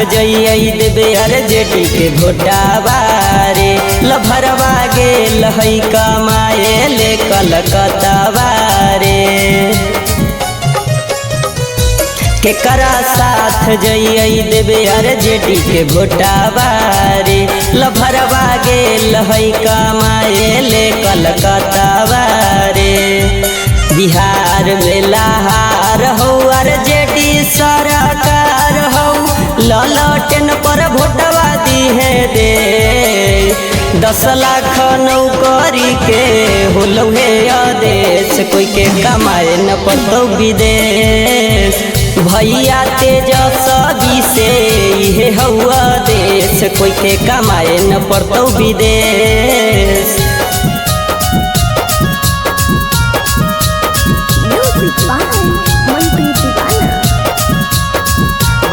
जइयै देबे आरजेडी के भोटावा रे। लभरवा गेल है कमाए ले कलकत्तावा रे। केकरा साथ जइयै देबे आरजेडी के भोटावा रे। लभरवा गेल है कमाए ले कलकत्तावा रे। बिहार में लहार हो आरजेडी सरकार हो। ललटेन पर भोटवा दिहे दे। 10 लाख नौकरी के होलौ हे आदेश। कोई के कमाए न पड़तौ विदेश। भैया तेजस्वी से इहे हौआ देश। कोई के कमाए न पड़तौ विदेश।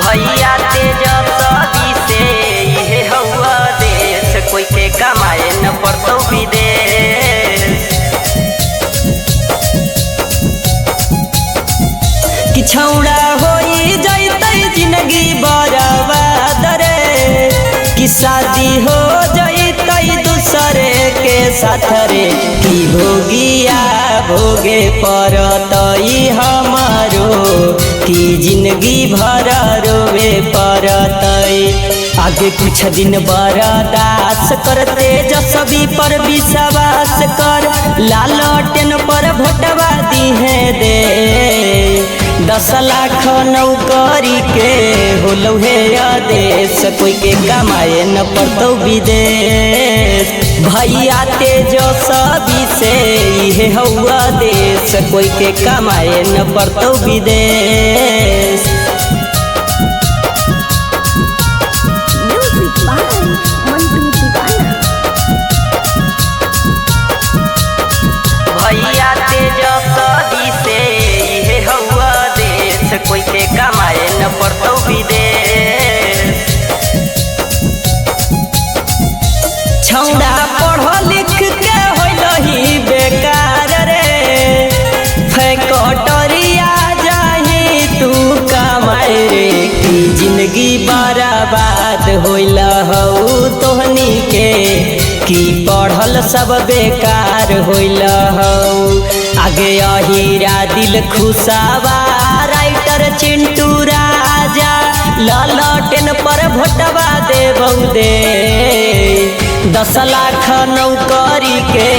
भैया तेजस्वी से इहे हौआ देश। कोई के कमाए न पड़तौ विदेश। कि छौड़ा होई जैतै जिंदगी बर्बाद रे। कि शादी हो जैतै दूसरे के साथ रे। कि भोगिया भोगे पड़तै हमारो। कि जिंदगी भर रोवे पड़तै। आगे कुछ दिन बर्दाश्त कर तेजस्वी पर विश्वास कर। लालटेन पर भोटवा दिहे दे। 10 लाख नौकरी के होलौ हे आदेश। कोई के कमाए न पड़तौ विदेश। भैया तेजस्वी से इहे हौआ देश। कोई के कमाए न पड़तौ विदेश। भैया तेजस्वी से इहे हौआ देश। कोई के कमाए न पड़तौ विदेश। छौड़ा पढ़ लिख के होलही बेकार रे। फैक्टरिया जाही तू कमाए रे। कि जिंदगी बर्बाद होइल हौ तोहनी के। कि पढ़ल सब बेकार होइल हौ। आगे अहिरा दिल खुशावा राइटर चिंटू राजा। ललटेन पर भोटवा देबौ दे। 10 लाख नौकरी के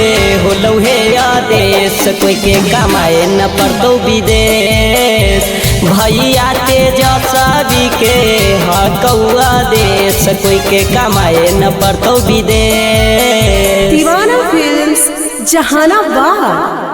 होलौ हे आदेश। कोई के कमाए न पड़तौ विदेश। भैया तेजस्वी के हकौआ देश। कोई के कमाए न पड़तौ विदेश। दीवाना फिल्म्स जहानाबाद।